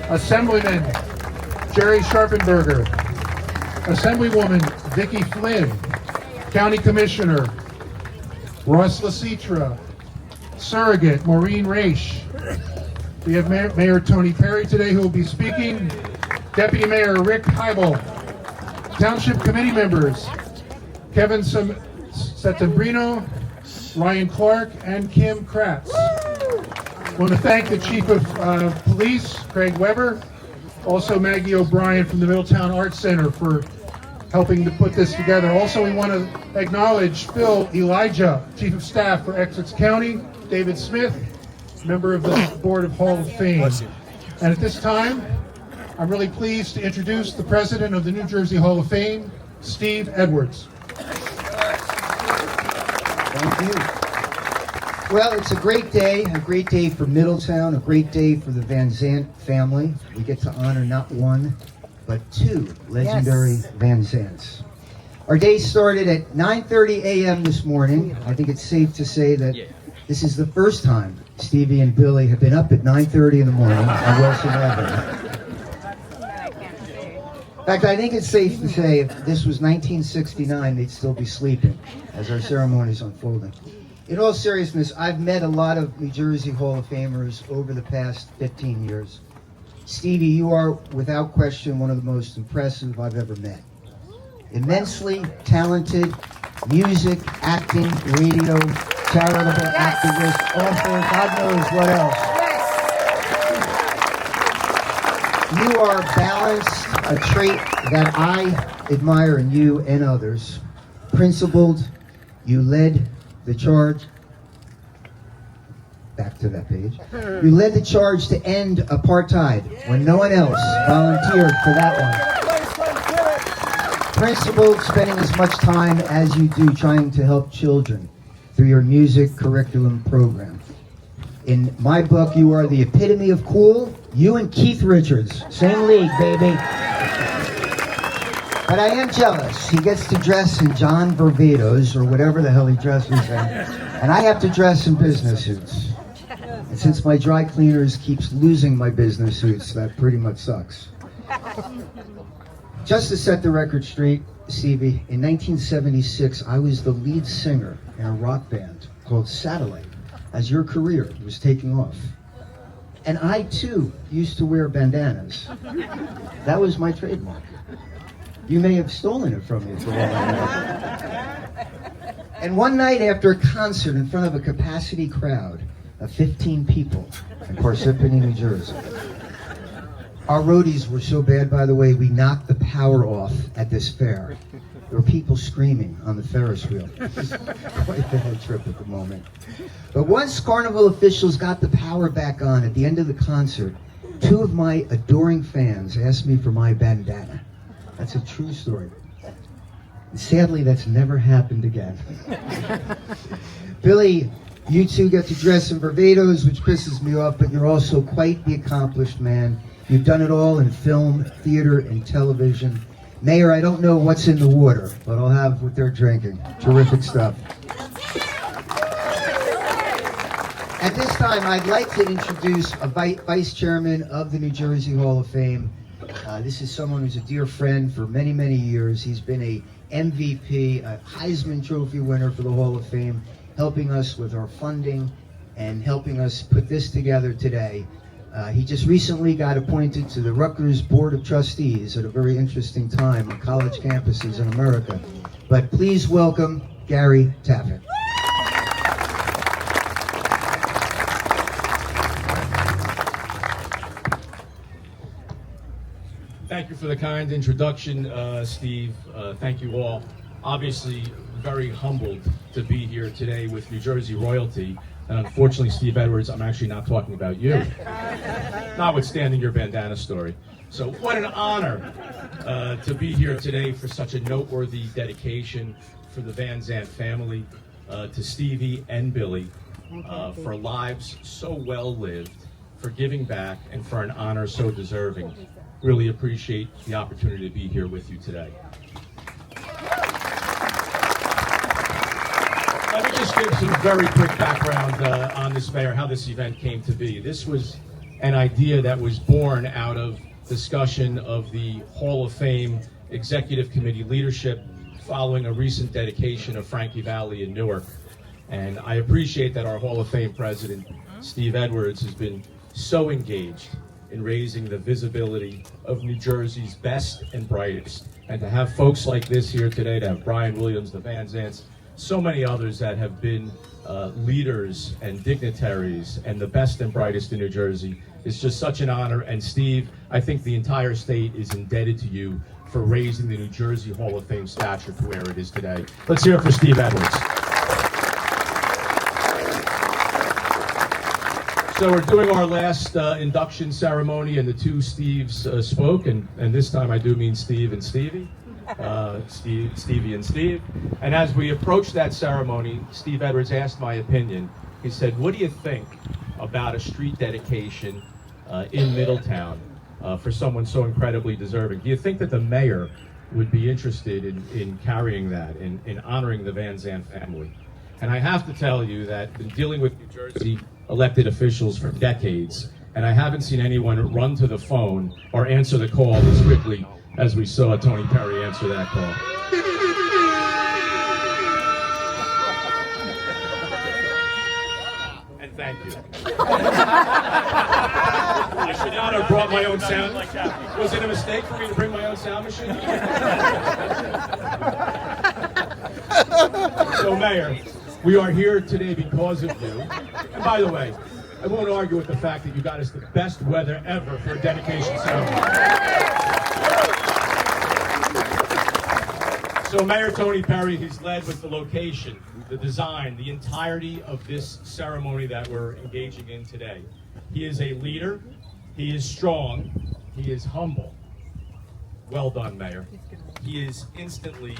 Assemblyman Jerry Sharpenberger, Assemblywoman Vicki Flynn, County Commissioner Ross Lasitra, Surrogate Maureen Raish. We have Mayor Tony Perry today who will be speaking, Deputy Mayor Rick Heibel, Township Committee members Kevin Settembrino, Ryan Clark, and Kim Kratz. I want to thank the Chief of Police, Craig Weber, also Maggie O'Brien from the Middletown Arts Center for helping to put this together. Also, we want to acknowledge Phil Elijah, Chief of Staff for Essex County, David Smith, member of the Board of Hall of Fame. And at this time, I'm really pleased to introduce the President of the New Jersey Hall of Fame, Steve Edwards. Thank you. Well, it's a great day for Middletown, a great day for the Van Zandt family. We get to honor not one, but two legendary Van Zandts. Our day started at 9:30 a.m. this morning. I think it's safe to say that this is the first time Stevie and Billy have been up at 9:30 in the morning on Wilson Avenue. In fact, I think it's safe to say if this was 1969, they'd still be sleeping as our ceremony is unfolding. In all seriousness, I've met a lot of New Jersey Hall of Famers over the past 15 years. Stevie, you are without question one of the most impressive I've ever met. Immensely talented, music, acting, radio, charitable activist, author, God knows what else. You are balanced, a trait that I admire in you and others. Principled, you led the charge. Back to that page. You led the charge to end apartheid when no one else volunteered for that one. Principled, spending as much time as you do trying to help children through your music curriculum program. In my book, you are the epitome of cool. You and Keith Richards, same league, baby. But I am jealous. He gets to dress in John Varvatos or whatever the hell he dresses in, and I have to dress in business suits. And since my dry cleaners keeps losing my business suits, that pretty much sucks. Just to set the record straight, Stevie, in 1976, I was the lead singer in a rock band called Satellite as your career was taking off. And I, too, used to wear bandanas. That was my trademark. You may have stolen it from me for all I know. And one night after a concert in front of a capacity crowd of 15 people in Parsippany, New Jersey, our roadies were so bad, by the way, we knocked the power off at this fair. There were people screaming on the Ferris wheel. It was quite a bad trip at the moment. But once Carnival officials got the power back on at the end of the concert, two of my adoring fans asked me for my bandana. That's a true story. And sadly, that's never happened again. Billy, you two get to dress in Barbados, which pisses me off, but you're also quite the accomplished man. You've done it all in film, theater, and television. Mayor, I don't know what's in the water, but I'll have what they're drinking. Terrific stuff. At this time, I'd like to introduce a vice chairman of the New Jersey Hall of Fame. This is someone who's a dear friend for many, many years. He's been a MVP, a Heisman Trophy winner for the Hall of Fame, helping us with our funding and helping us put this together today. He just recently got appointed to the Rutgers Board of Trustees at a very interesting time on college campuses in America. But please welcome Gary Taffet. Thank you for the kind introduction, Steve. Thank you all. Obviously, very humbled to be here today with New Jersey royalty. And unfortunately, Steve Edwards, I'm actually not talking about you, notwithstanding your bandana story. So what an honor to be here today for such a noteworthy dedication for the Van Zandt family, to Stevie and Billy, for lives so well lived, for giving back, and for an honor so deserving. Really appreciate the opportunity to be here with you today. Let me just give some very quick background on this, Mayor, how this event came to be. This was an idea that was born out of discussion of the Hall of Fame Executive Committee leadership following a recent dedication of Frankie Valley in Newark. And I appreciate that our Hall of Fame president, Steve Edwards, has been so engaged in raising the visibility of New Jersey's best and brightest. And to have folks like this here today, to have Brian Williams, the Van Zandts, so many others that have been leaders and dignitaries and the best and brightest in New Jersey, is just such an honor. And Steve, I think the entire state is indebted to you for raising the New Jersey Hall of Fame stature to where it is today. Let's hear it for Steve Edwards. So we're doing our last induction ceremony, and the two Steves spoke, and this time I do mean Steve and Stevie, Stevie and Steve. And as we approached that ceremony, Steve Edwards asked my opinion. He said, "What do you think about a street dedication in Middletown for someone so incredibly deserving? Do you think that the mayor would be interested in carrying that, in honoring the Van Zandt family?" And I have to tell you that I've been dealing with New Jersey elected officials for decades, and I haven't seen anyone run to the phone or answer the call as quickly as we saw Tony Perry answer that call. And thank you. I should not have brought my own sound. Was it a mistake for me to bring my own sound machine? So, Mayor, we are here today because of you. And by the way, I won't argue with the fact that you got us the best weather ever for a dedication ceremony. So Mayor Tony Perry, he's led with the location, the design, the entirety of this ceremony that we're engaging in today. He is a leader, he is strong, he is humble. Well done, Mayor. He is instantly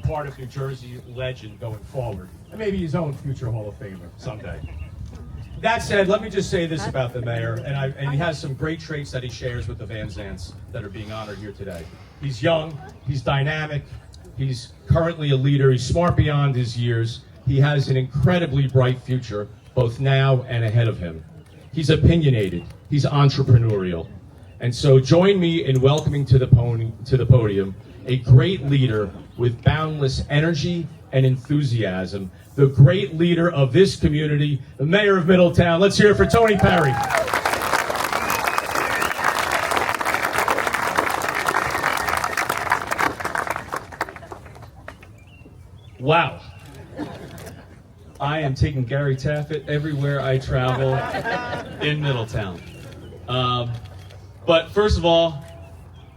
part of New Jersey legend going forward, and maybe his own future Hall of Famer someday. That said, let me just say this about the mayor, and he has some great traits that he shares with the Van Zandts that are being honored here today. He's young, he's dynamic, he's currently a leader, he's smart beyond his years, he has an incredibly bright future, both now and ahead of him. He's opinionated, he's entrepreneurial, and so join me in welcoming to the podium a great leader with boundless energy and enthusiasm, the great leader of this community, the mayor of Middletown. Let's hear it for Tony Perry. Wow. I am taking Gary Taffet everywhere I travel in Middletown. But first of all,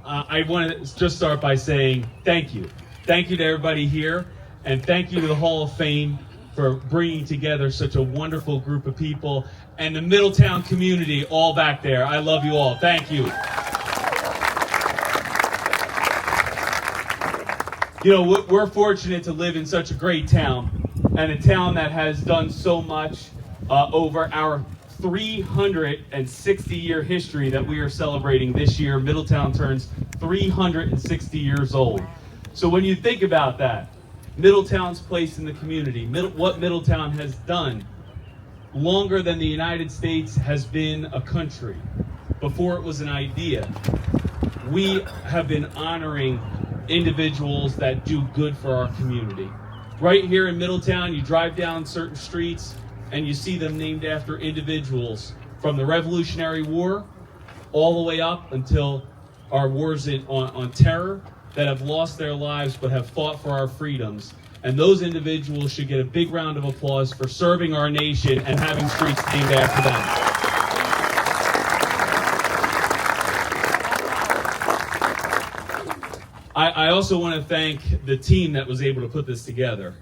I want to just start by saying thank you. Thank you to everybody here, and thank you to the Hall of Fame for bringing together such a wonderful group of people, and the Middletown community all back there. I love you all. Thank you. You know, we're fortunate to live in such a great town, and a town that has done so much over our 360-year history that we are celebrating this year. Middletown turns 360 years old. So when you think about that, Middletown's place in the community, what Middletown has done longer than the United States has been a country, before it was an idea, we have been honoring individuals that do good for our community. Right here in Middletown, you drive down certain streets and you see them named after individuals from the Revolutionary War all the way up until our wars on terror that have lost their lives but have fought for our freedoms. And those individuals should get a big round of applause for serving our nation and having streets named after them. I also want to thank the team that was able to put this together.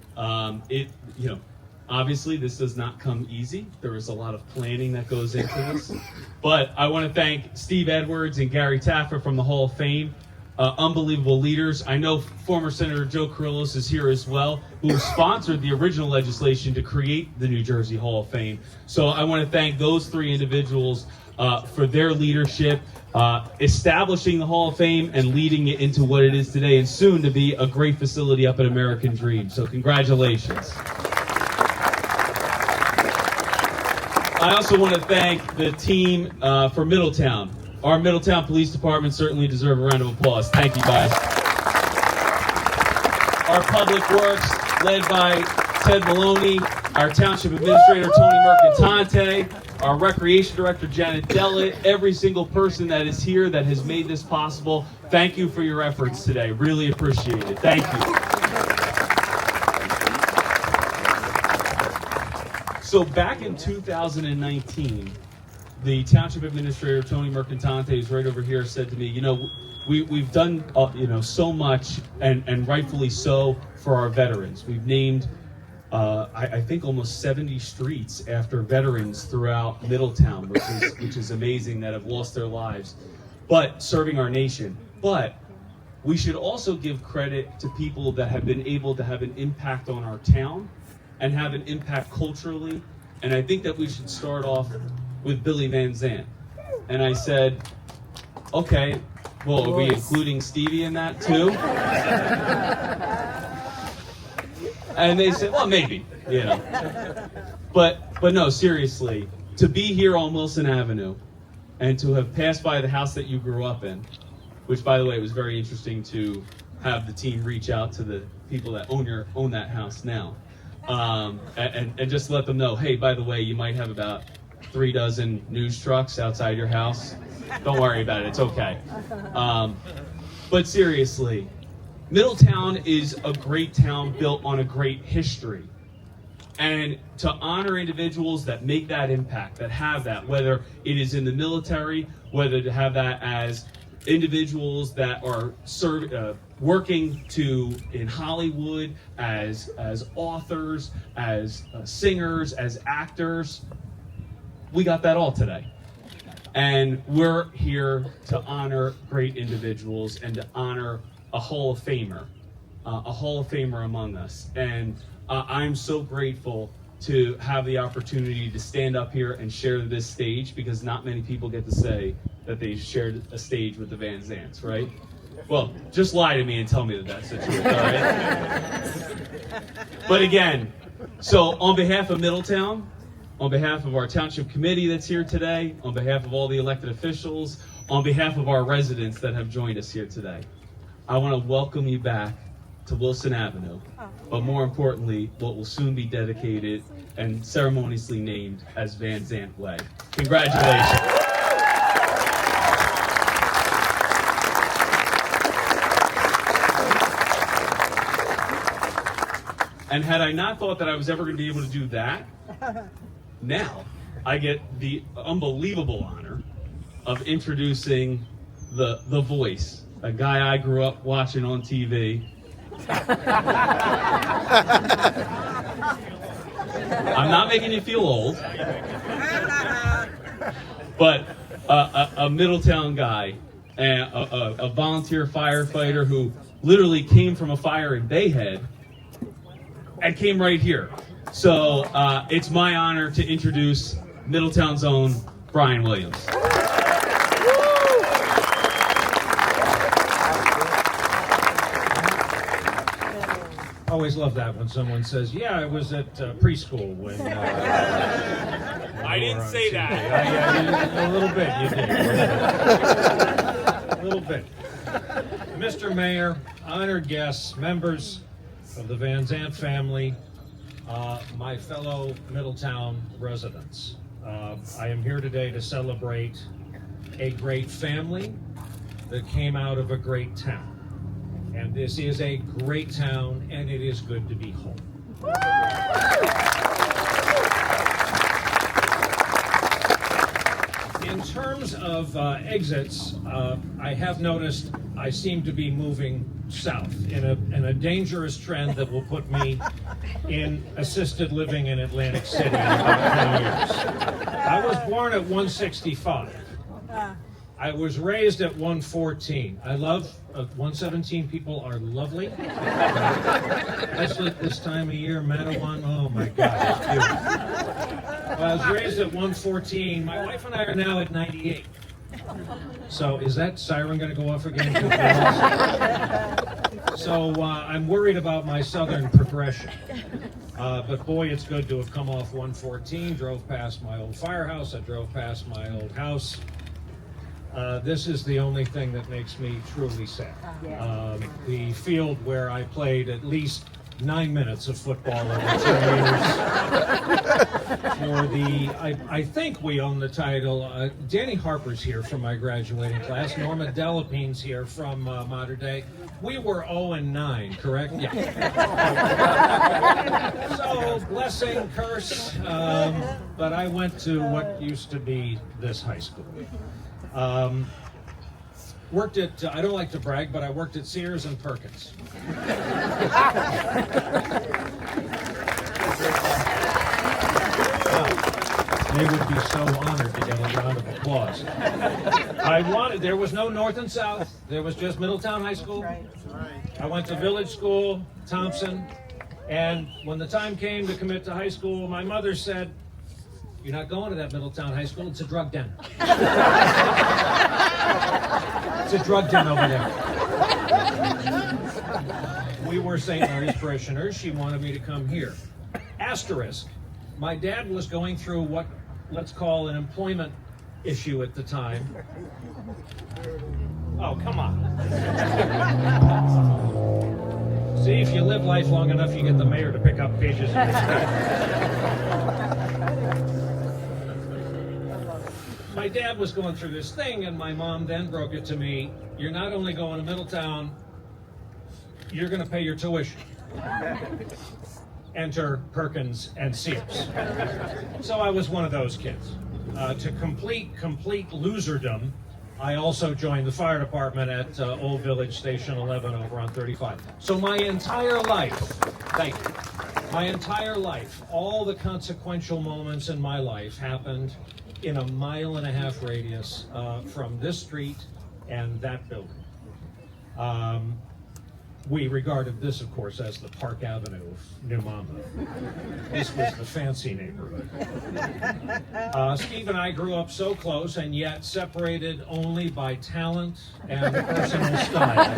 Obviously this does not come easy. There is a lot of planning that goes into this. But I want to thank Steve Edwards and Gary Taffet from the Hall of Fame. Unbelievable leaders. I know former Senator Joe Carrillos is here as well, who sponsored the original legislation to create the New Jersey Hall of Fame. So I want to thank those three individuals for their leadership, establishing the Hall of Fame and leading it into what it is today, and soon to be a great facility up at American Dream. So congratulations. I also want to thank the team for Middletown. Our Middletown Police Department certainly deserve a round of applause. Thank you, guys. Our Public Works, led by Ted Maloney, our Township Administrator, Tony Mercantante, our Recreation Director, Janet Dellett, every single person that is here that has made this possible. Thank you for your efforts today. Really appreciate it. Thank you. So back in 2019, the Township Administrator, Tony Mercantante, who's right over here, said to me, you know, we've done so much, and rightfully so, for our veterans. We've named I think almost 70 streets after veterans throughout Middletown, which is amazing, that have lost their lives, but serving our nation. But we should also give credit to people that have been able to have an impact on our town and have an impact culturally. And I think that we should start off with Billy Van Zandt. And I said, okay, well, are we including Stevie in that too? And they said, well, maybe, you know. But no, seriously, to be here on Wilson Avenue and to have passed by the house that you grew up in, which, by the way, it was very interesting to have the team reach out to the people that own that house now, and just let them know, hey, by the way, you might have about 3 dozen news trucks outside your house. Don't worry about it, it's okay. But seriously, Middletown is a great town built on a great history. And to honor individuals that make that impact, that have that, whether it is in the military, whether to have that as individuals that are working in Hollywood, as authors, as singers, as actors, we got that all today. And we're here to honor great individuals and to honor a Hall of Famer among us. And I'm so grateful to have the opportunity to stand up here and share this stage, because not many people get to say that they shared a stage with the Van Zandts, right? Well, just lie to me and tell me that that's the truth, all right? But again, so on behalf of Middletown, on behalf of our township committee that's here today, on behalf of all the elected officials, on behalf of our residents that have joined us here today, I want to welcome you back to Wilson Avenue, but more importantly, what will soon be dedicated and ceremoniously named as Van Zandt Way. Congratulations. And had I not thought that I was ever going to be able to do that, now I get the unbelievable honor of introducing the voice, a guy I grew up watching on TV. I'm not making you feel old, but a Middletown guy, and a volunteer firefighter who literally came from a fire in Bayhead and came right here. So it's my honor to introduce Middletown's own Brian Williams. Always love that when someone says, yeah, I was at preschool when I didn't say that. A little bit, you did. A little bit. Mr. Mayor, honored guests, members of the Van Zandt family, my fellow Middletown residents. I am here today to celebrate a great family that came out of a great town. And this is a great town, and it is good to be home. In terms of exits, I have noticed I seem to be moving south in a dangerous trend that will put me in assisted living in Atlantic City in about 10 years. I was born at 165. I was raised at 114. I love 117 people are lovely. Especially at this time of year, Madawan, oh my God, it's beautiful. Well, I was raised at 114. My wife and I are now at 98. So is that siren going to go off again? So I'm worried about my southern progression. But boy, it's good to have come off 114, drove past my old firehouse, I drove past my old house. This is the only thing that makes me truly sad. The field where I played at least 9 minutes of football over 2 years. For the, I think we own the title. Danny Harper's here from my graduating class. Norma Delapine's here from Modern Day. We were 0-9, correct? Yeah. So, blessing, curse, but I went to what used to be this high school. Worked at, I don't like to brag, but I worked at Sears and Perkins. They would be so honored to get a round of applause. There was no North and South. There was just Middletown High School. I went to Village School, Thompson, and when the time came to commit to high school, my mother said, "You're not going to that Middletown High School, it's a drug den." It's a drug den over there. We were St. Mary's parishioners. She wanted me to come here. Asterisk. My dad was going through what, let's call, an employment issue at the time. Oh, come on. See, if you live life long enough, you get the mayor to pick up pages in his head. My dad was going through this thing, and my mom then broke it to me, "You're not only going to Middletown, you're going to pay your tuition." Enter Perkins and Sears. So I was one of those kids. To complete loserdom, I also joined the fire department at Old Village Station 11 over on 35. So my entire life, thank you, my entire life, all the consequential moments in my life happened in a 1.5 mile radius from this street and that building. We regarded this, of course, as the Park Avenue of New Monmouth. This was the fancy neighborhood. Steve and I grew up so close and yet separated only by talent and personal style.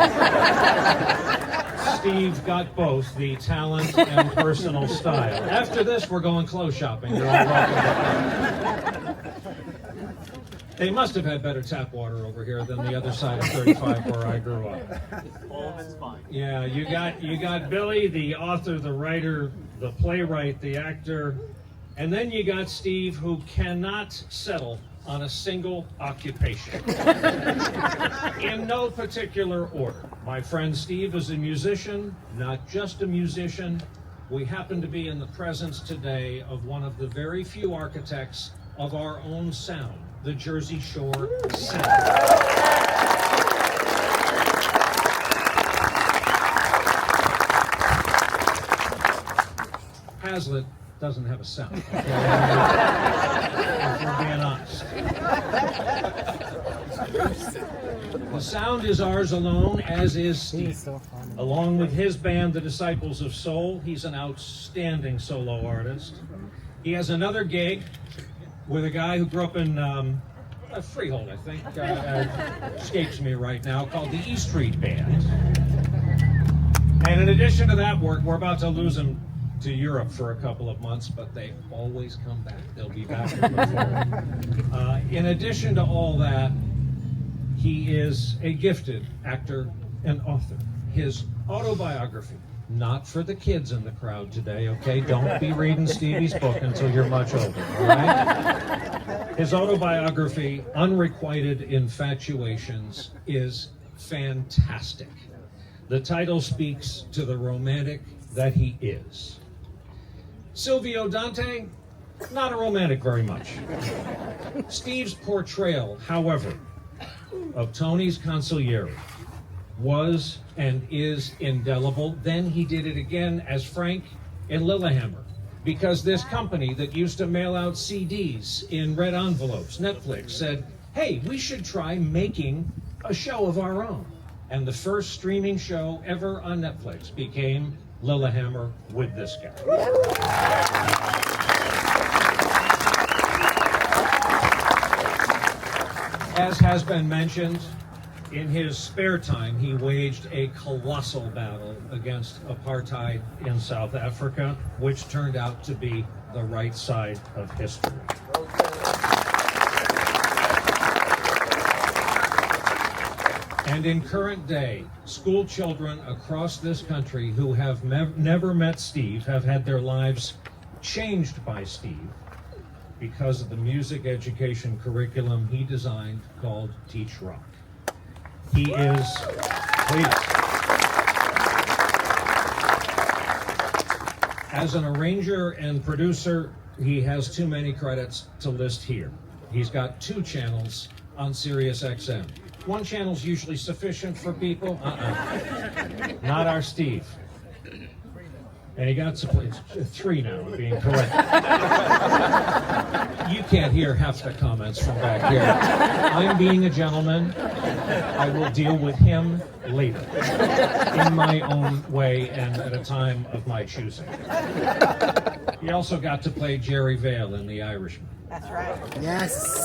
Steve got both the talent and personal style. After this, we're going clothes shopping. You're all welcome to come. They must have had better tap water over here than the other side of 35 where I grew up. All of it's fine. Yeah, you got Billy, the author, the writer, the playwright, the actor, and then you got Steve, who cannot settle on a single occupation. In no particular order. My friend Steve is a musician, not just a musician. We happen to be in the presence today of one of the very few architects of our own sound, the Jersey Shore sound. Hazlitt doesn't have a sound. If we're being honest. The sound is ours alone, as is Steve. Along with his band, the Disciples of Soul, he's an outstanding solo artist. He has another gig with a guy who grew up in Freehold, I think, escapes me right now, called the E Street Band. And in addition to that work, we're about to lose him to Europe for a couple of months, but they always come back. They'll be back and perform. In addition to all that, he is a gifted actor and author. His autobiography, not for the kids in the crowd today, okay? Don't be reading Stevie's book until you're much older, all right? His autobiography, Unrequited Infatuations, is fantastic. The title speaks to the romantic that he is. Silvio Dante, not a romantic very much. Steve's portrayal, however, of Tony's consigliere was and is indelible. Then he did it again as Frank in Lillehammer, because this company that used to mail out CDs in red envelopes, Netflix, said, hey, we should try making a show of our own. And the first streaming show ever on Netflix became Lillehammer with this guy. As has been mentioned, In his spare time, he waged a colossal battle against apartheid in South Africa, which turned out to be the right side of history. And in current day, school children across this country who have never met Steve have had their lives changed by Steve because of the music education curriculum he designed called Teach Rock. He is, please. As an arranger and producer, he has too many credits to list here. He's got 2 channels on Sirius XM. 1 channel's usually sufficient for people. Not our Steve. And he got 3 now, being correct. You can't hear half the comments from back here. I'm being a gentleman. I will deal with him later, in my own way and at a time of my choosing. He also got to play Jerry Vale in The Irishman. That's right. Yes.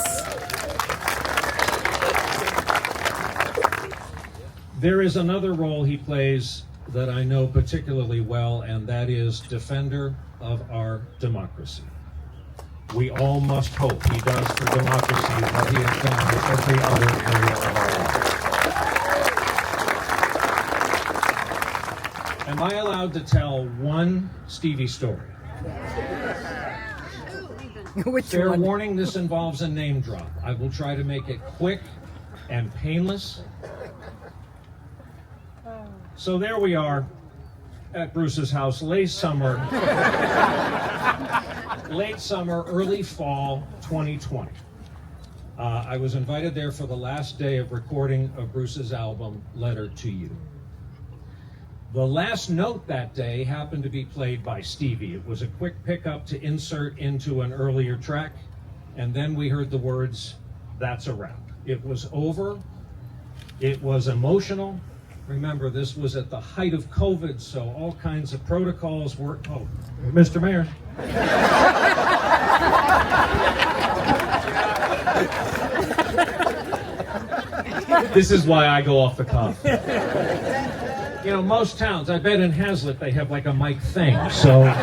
There is another role he plays that I know particularly well, and that is defender of our democracy. We all must hope he does for democracy what he has done in every other area of our lives. Am I allowed to tell one Stevie story? Which Fair one? warning, this involves a name drop. I will try to make it quick and painless. So there we are at Bruce's house, late summer, early fall 2020. I was invited there for the last day of recording of Bruce's album, Letter to You. The last note that day happened to be played by Stevie. It was a quick pickup to insert into an earlier track, and then we heard the words, "That's a wrap." It was over. It was emotional. Remember, this was at the height of COVID, so all kinds of protocols were... Oh, Mr. Mayor. This is why I go off the cuff. You know, most towns, I bet in Hazlitt they have like a mic thing, so it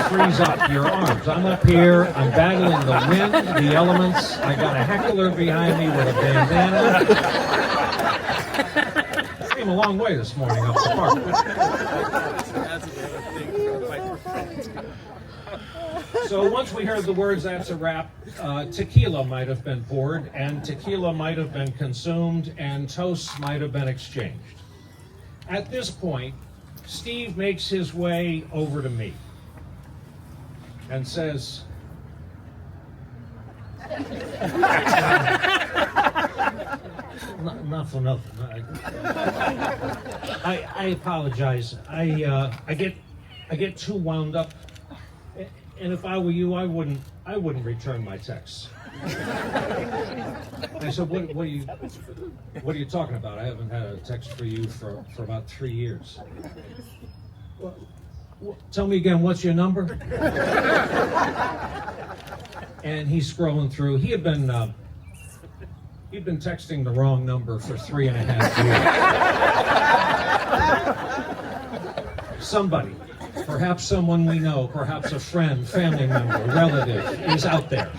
frees up your arms. I'm up here, I'm battling the wind, the elements. I got a heckler behind me with a bandana. Came a long way this morning up the park. So once we heard the words, "That's a wrap," tequila might have been poured, and tequila might have been consumed, and toasts might have been exchanged. At this point, Steve makes his way over to me and says, Not for nothing. I apologize. I get too wound up, and if I were you, I wouldn't return my texts. I said, what are you talking about? I haven't had a text for you for about 3 years. Well, tell me again, what's your number? And he's scrolling through. He'd been texting the wrong number for 3.5 years. Somebody, perhaps someone we know, perhaps a friend, family member, relative, is out there.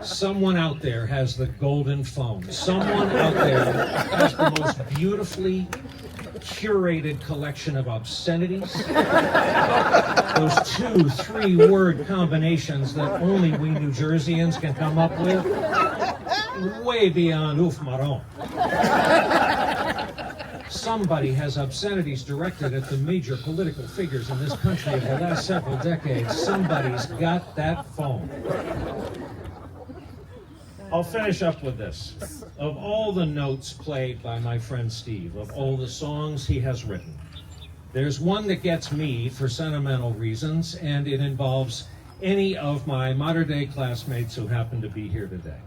Someone out there has the golden phone. Someone out there has the most beautifully curated collection of obscenities. Those 2-3 word combinations that only we New Jerseyans can come up with. Way beyond ouf marron. Somebody has obscenities directed at the major political figures in this country of the last several decades. Somebody's got that phone. I'll finish up with this. Of all the notes played by my friend Steve, of all the songs he has written, there's one that gets me for sentimental reasons, and it involves any of my modern-day classmates who happen to be here today.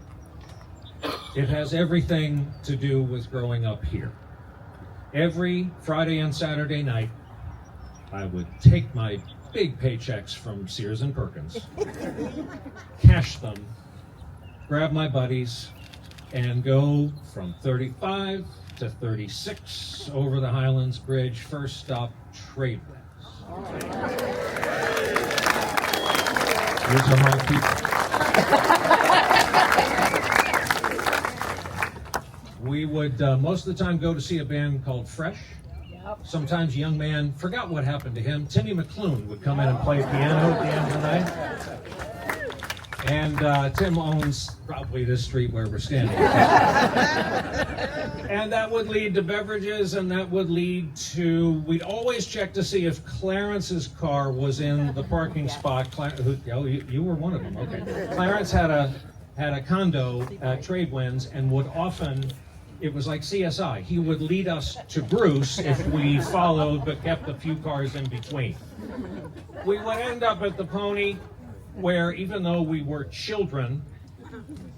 It has everything to do with growing up here. Every Friday and Saturday night, I would take my big paychecks from Sears and Perkins, cash them, grab my buddies, and go from 35 to 36 over the Highlands Bridge. First stop, Tradewinds. These are my people. We would most of the time go to see a band called Fresh. Sometimes a young man, forgot what happened to him, Timmy McClune would come in and play piano at the end of the night. And Tim owns probably this street where we're standing. And that would lead to beverages, and that would lead to, we'd always check to see if Clarence's car was in the parking spot. You were one of them, okay. Clarence had a condo at Tradewinds and would often, it was like CSI. He would lead us to Bruce if we followed but kept a few cars in between. We would end up at the Pony, where even though we were children,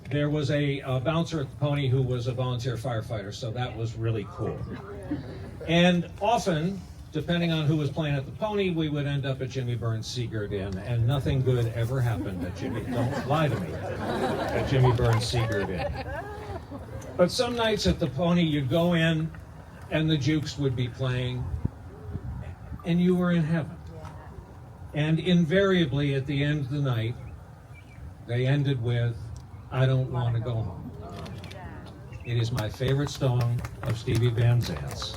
there was a bouncer at the Pony who was a volunteer firefighter, so that was really cool. And often, depending on who was playing at the Pony, we would end up at Jimmy Burns Seagard Inn, and nothing good ever happened at Jimmy, don't lie to me, at Jimmy Burns Seagard Inn. But some nights at the Pony, you'd go in, and the Jukes would be playing, and you were in heaven. And invariably, at the end of the night, they ended with, "I don't want to go home." It is my favorite song of Stevie Van Zandt's.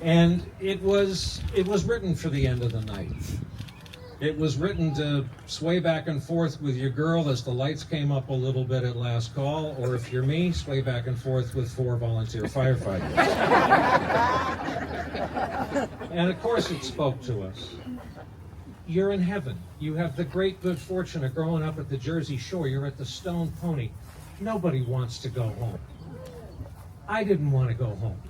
And it was written for the end of the night. It was written to sway back and forth with your girl as the lights came up a little bit at last call, or if you're me, sway back and forth with 4 volunteer firefighters. And of course it spoke to us. You're in heaven. You have the great good fortune of growing up at the Jersey Shore. You're at the Stone Pony. Nobody wants to go home. I didn't want to go home.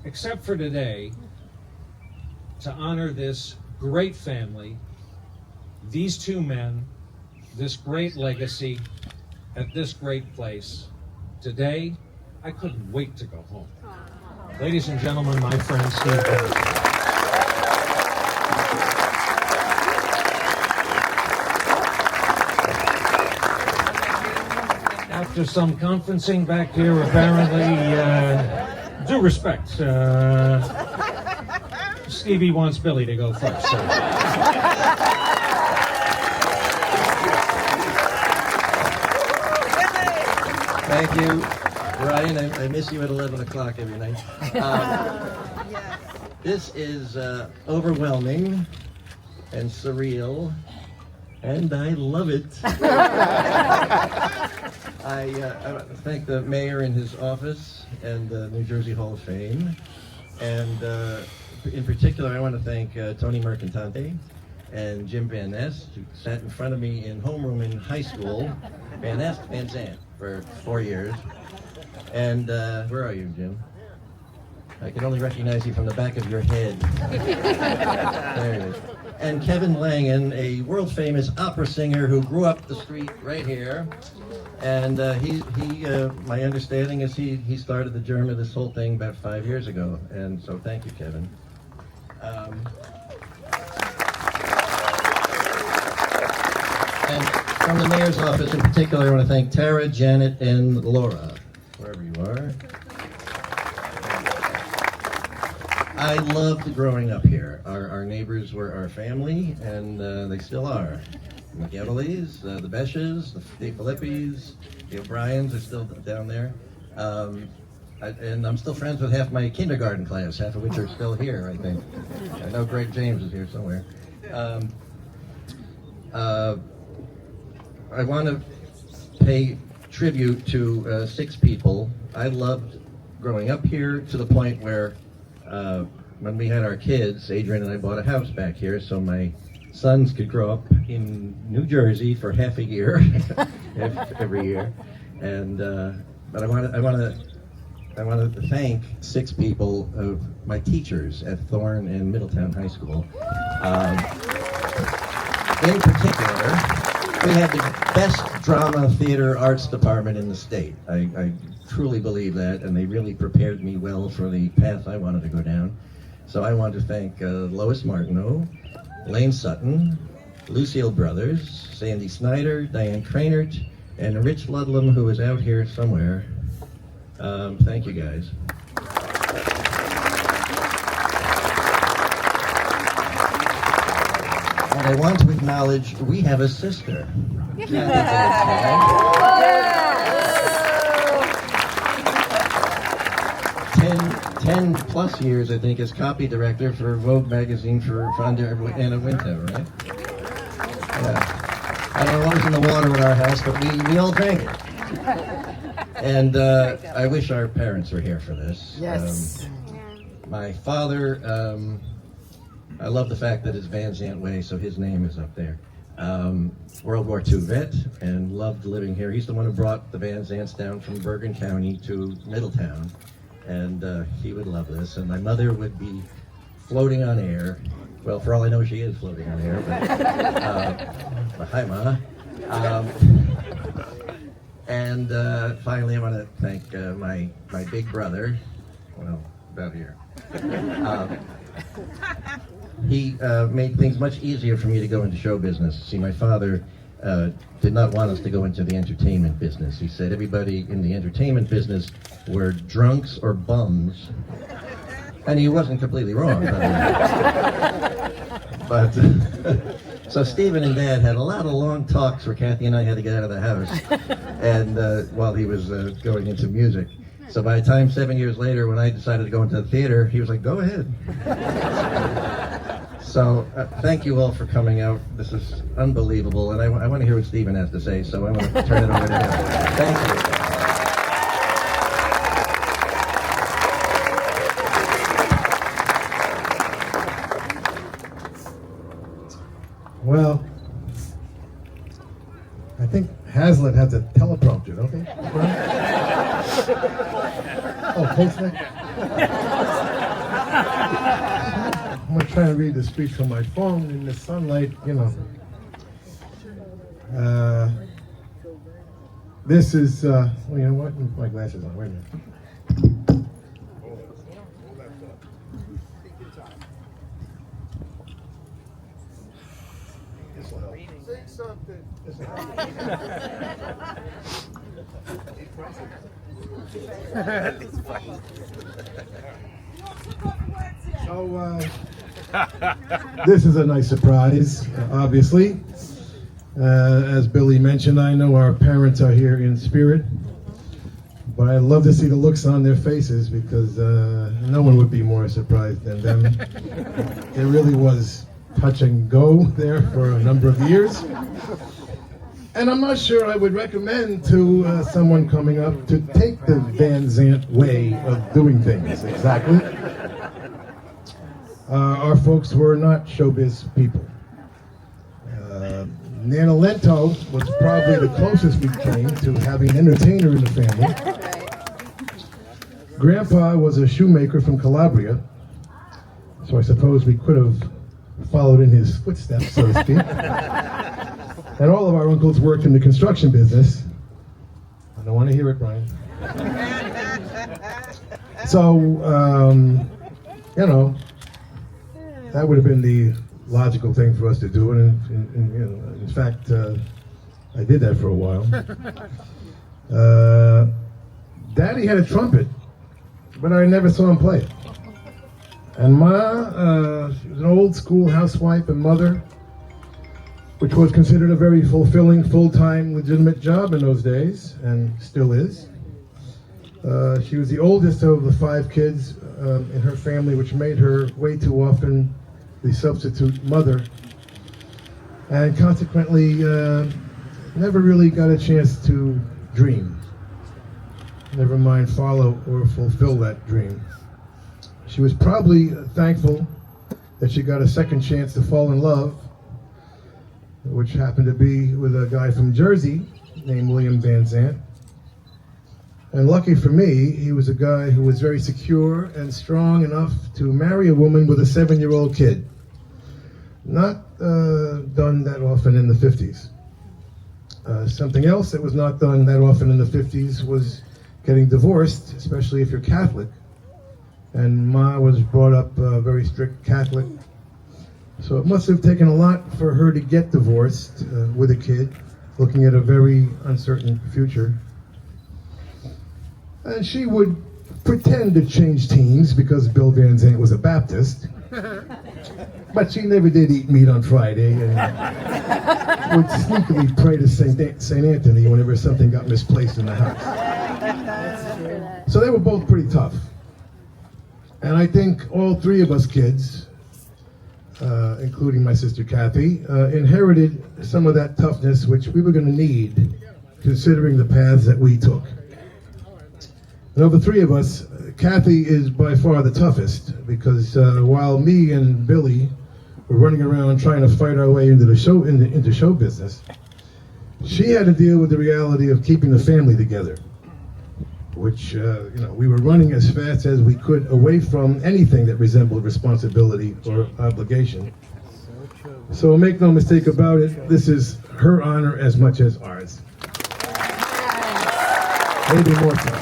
Except for today, to honor this great family, these 2 men, this great legacy, at this great place. Today, I couldn't wait to go home. Ladies and gentlemen, my friend Steve Benson. After some conferencing back here, apparently, due respect, Stevie wants Billy to go first. So. Thank you, Ryan. I miss you at 11 o'clock every night. This is overwhelming and surreal, and I love it. I want to thank the mayor and his office and the New Jersey Hall of Fame. And in particular, I want to thank Tony Mercantante and Jim Van Ness, who sat in front of me in homeroom in high school. Van Zandt for 4 years. And where are you, Jim? I can only recognize you from the back of your head. There it is. And Kevin Langen, a world-famous opera singer who grew up the street right here. And my understanding is he started the germ of this whole thing about 5 years ago. And so thank you, Kevin. And from the mayor's office in particular, I want to thank Tara, Janet, and Laura, wherever you are. I loved growing up here. Our neighbors were our family, and they still are. The McEvillies, the Beshes, the Philippes, the O'Briens are still down there. And I'm still friends with half my kindergarten class, half of which are still here, I think. I know Greg James is here somewhere. I want to pay tribute to 6 people. I loved growing up here to the point where when we had our kids, Adrian and I bought a house back here so my sons could grow up in New Jersey for half a year, every year. And but I want to thank 6 people of my teachers at Thorne and Middletown High School. In particular, we had the best drama, theater, arts department in the state. I truly believe that, and they really prepared me well for the path I wanted to go down. So I want to thank Lois Martineau, Lane Sutton, Lucille Brothers, Sandy Snyder, Diane Cranert, and Rich Ludlam, who is out here somewhere. Thank you, guys. And I want to acknowledge we have a sister. Ten plus years, I think, as copy director for Vogue magazine for Fonda Anna Winter, right? Yeah. I don't know what was in the water at our house, but we all drank it. And I wish our parents were here for this. Yes. My father, I love the fact that it's Van Zandt Way, so his name is up there. World War II vet and loved living here. He's the one who brought the Van Zandts down from Bergen County to Middletown, and he would love this. And my mother would be floating on air. Well, for all I know, she is floating on air. But hi, Ma. And finally, I want to thank my big brother. Well, about here. He made things much easier for me to go into show business. See, my father did not want us to go into the entertainment business. He said everybody in the entertainment business were drunks or bums. And he wasn't completely wrong. But so Stephen and Dad had a lot of long talks where Kathy and I had to get out of the house, and while he was going into music. So by the time 7 years later, when I decided to go into the theater, he was like, "Go ahead." So thank you all for coming out. This is unbelievable, and I want to hear what Stephen has to say. So I want to turn it over to him. Thank you. Well, I think Hazlitt has a teleprompter, don't they? Oh, Postman? I'm going to try to read the speech from my phone in the sunlight, you know. This is, well, you know what? Let me put my glasses on. Wait a minute. Say something. So, this is a nice surprise, obviously. As Billy mentioned, I know our parents are here in spirit, but I'd love to see the looks on their faces because no one would be more surprised than them. It really was touch and go there for a number of years. And I'm not sure I would recommend to someone coming up to take the Van Zandt way of doing things, exactly. Our folks were not showbiz people. Nana Lento was probably the closest we came to having an entertainer in the family. Grandpa was a shoemaker from Calabria, so I suppose we could have followed in his footsteps, so to speak. And all of our uncles worked in the construction business. I don't want to hear it, Brian. So, you know, that would have been the logical thing for us to do. And you know, in fact, I did that for a while. Daddy had a trumpet, but I never saw him play it. And Ma, she was an old school housewife and mother, which was considered a very fulfilling, full-time, legitimate job in those days, and still is. She was the oldest of the 5 kids in her family, which made her way too often the substitute mother, and consequently never really got a chance to dream, never mind follow or fulfill that dream. She was probably thankful that she got a second chance to fall in love, which happened to be with a guy from Jersey named William Van Zandt. And lucky for me, he was a guy who was very secure and strong enough to marry a woman with a 7-year-old kid. Not done that often in the 50s. Something else that was not done that often in the 50s was getting divorced, especially if you're Catholic, and Ma was brought up very strict Catholic. So it must have taken a lot for her to get divorced with a kid, looking at a very uncertain future. And she would pretend to change teams because Bill Van Zandt was a Baptist. But she never did eat meat on Friday and would sneakily pray to Saint Anthony whenever something got misplaced in the house. So they were both pretty tough. And I think all three of us kids, including my sister Kathy, inherited some of that toughness which we were going to need, considering the paths that we took. And of the three of us, Kathy is by far the toughest, because while me and Billy were running around trying to fight our way into the show business, she had to deal with the reality of keeping the family together, which we were running as fast as we could away from anything that resembled responsibility or obligation. So make no mistake about it, this is her honor as much as ours. Maybe more so.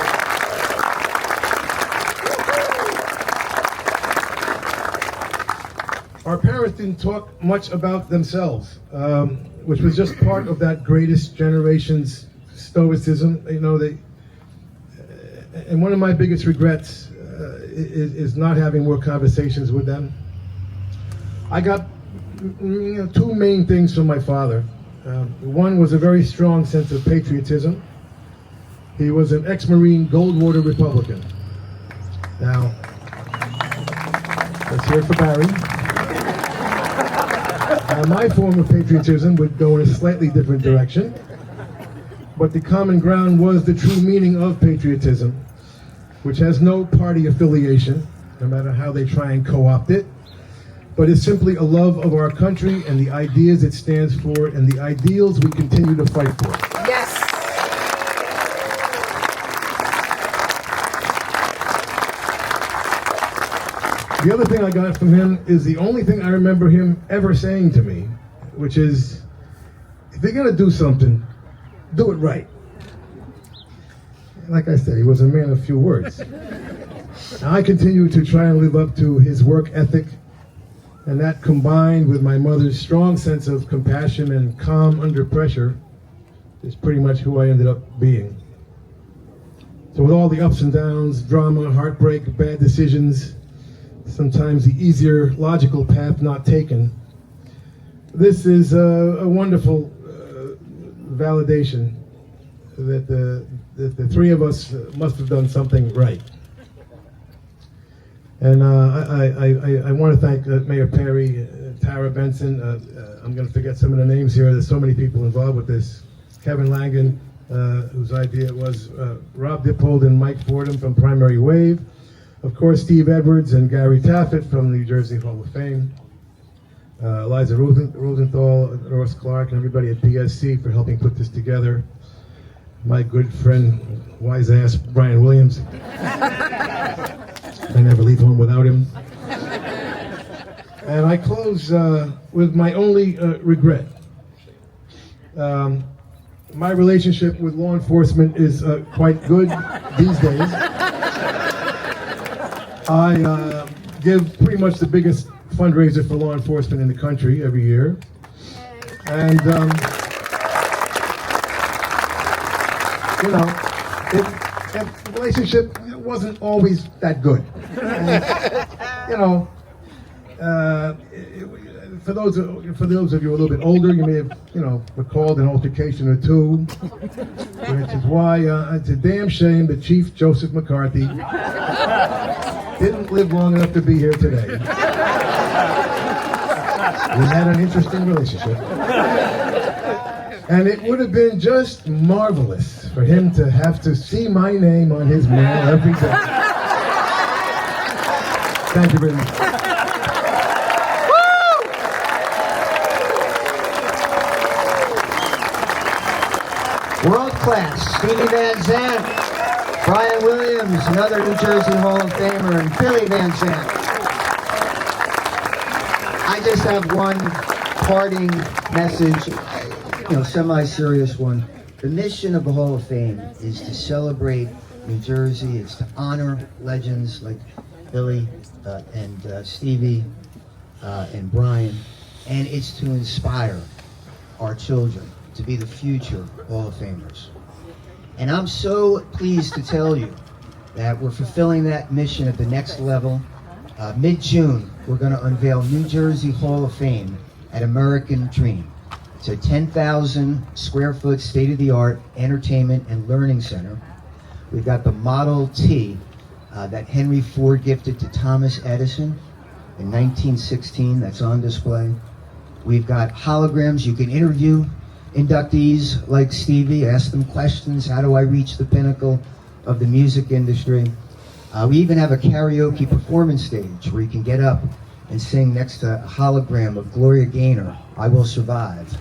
Our parents didn't talk much about themselves, which was just part of that greatest generation's stoicism. And one of my biggest regrets is not having more conversations with them. I got two main things from my father. One was a very strong sense of patriotism. He was an ex-Marine Goldwater Republican. Now, let's hear it for Barry. My form of patriotism would go in a slightly different direction, but the common ground was the true meaning of patriotism, which has no party affiliation, no matter how they try and co-opt it, but is simply a love of our country and the ideas it stands for and the ideals we continue to fight for. Yes. The other thing I got from him is the only thing I remember him ever saying to me, which is, if you're gonna do something, do it right. Like I said, he was a man of few words. I continue to try and live up to his work ethic, and that combined with my mother's strong sense of compassion and calm under pressure is pretty much who I ended up being. So with all the ups and downs, drama, heartbreak, bad decisions, sometimes the easier logical path not taken, this is a wonderful validation that the three of us must have done something right. And I want to thank Mayor Perry, Tara Benson. I'm going to forget some of the names here. There's so many people involved with this. Kevin Langan, whose idea it was, Rob Dippold and Mike Fordham from Primary Wave. Of course, Steve Edwards and Gary Taffet from the New Jersey Hall of Fame. Eliza Rosenthal, Ross Clark, and everybody at PSC for helping put this together. My good friend, wise ass Brian Williams. I never leave home without him. And I close with my only regret. My relationship with law enforcement is quite good these days. I give pretty much the biggest fundraiser for law enforcement in the country every year. And, the relationship wasn't always that good. And, for those of you a little bit older, you may have, recalled an altercation or two, which is why it's a damn shame that Chief Joseph McCarthy didn't live long enough to be here today. We had an interesting relationship. And it would have been just marvelous for him to have to see my name on his mail every day. Thank you very much. World class, Stevie Van Zandt, Brian Williams, another New Jersey Hall of Famer, and Billy Van Zandt. I just have one parting message, semi-serious one. The mission of the Hall of Fame is to celebrate New Jersey. It's to honor legends like Billy and Stevie and Brian, and it's to inspire our children to be the future Hall of Famers. And I'm so pleased to tell you that we're fulfilling that mission at the next level. Mid-June, we're going to unveil New Jersey Hall of Fame at American Dream. It's a 10,000 square foot state-of-the-art entertainment and learning center. We've got the Model T that Henry Ford gifted to Thomas Edison in 1916 that's on display. We've got holograms. You can interview inductees like Stevie, ask them questions. How do I reach the pinnacle of the music industry? We even have a karaoke performance stage where you can get up and sing next to a hologram of Gloria Gaynor, I Will Survive,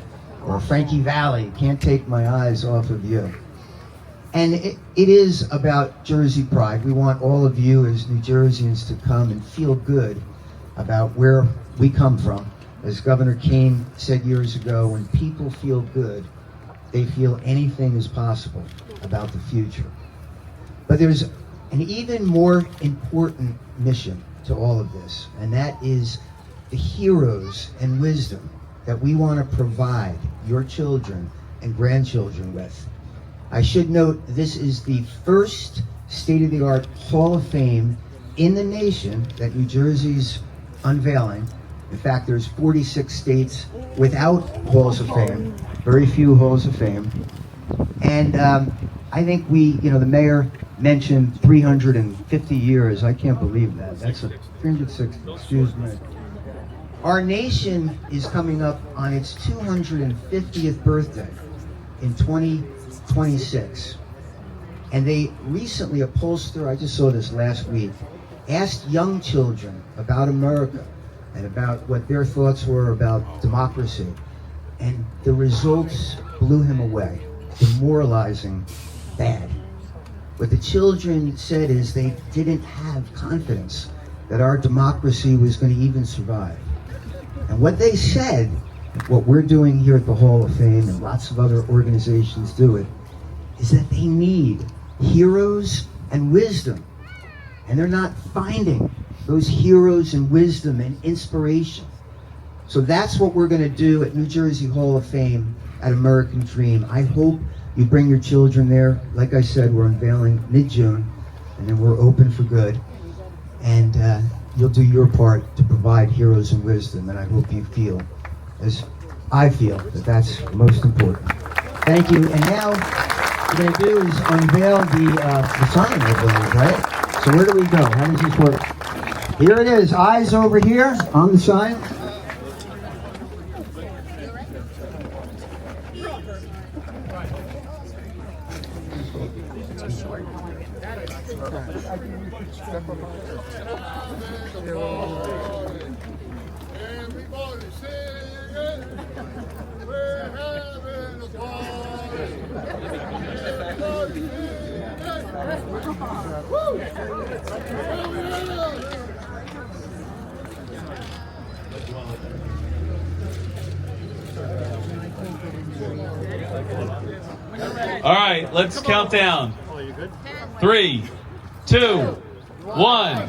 or Frankie Valli, Can't Take My Eyes Off of You. And it is about Jersey pride. We want all of you as New Jerseyans to come and feel good about where we come from. As Governor Kane said years ago, when people feel good, they feel anything is possible about the future. But there's an even more important mission to all of this, and that is the heroes and wisdom that we want to provide your children and grandchildren with. I should note this is the first state-of-the-art Hall of Fame in the nation that New Jersey's unveiling. In fact, there's 46 states without Halls of Fame, very few Halls of Fame. And I think the mayor mentioned 350 years. I can't believe that. That's 360, excuse me. Our nation is coming up on its 250th birthday in 2026. And they recently, a pollster, I just saw this last week, asked young children about America and about what their thoughts were about democracy. And the results blew him away, demoralizing, bad. What the children said is they didn't have confidence that our democracy was going to even survive. And what they said, what we're doing here at the Hall of Fame and lots of other organizations do it, is that they need heroes and wisdom. And they're not finding those heroes and wisdom and inspiration. So that's what we're going to do at New Jersey Hall of Fame at American Dream. I hope you bring your children there. Like I said, we're unveiling mid-June, and then we're open for good. And you'll do your part to provide heroes and wisdom, and I hope you feel, as I feel, that that's most important. Thank you. And now what we're going to do is unveil the sign, I believe, right? So where do we go? How does this work? Here it is, eyes over here on the sign. Everybody sing it. We're having a party. Everybody sing it. Woo! All right, let's count down. 3, 2, 1.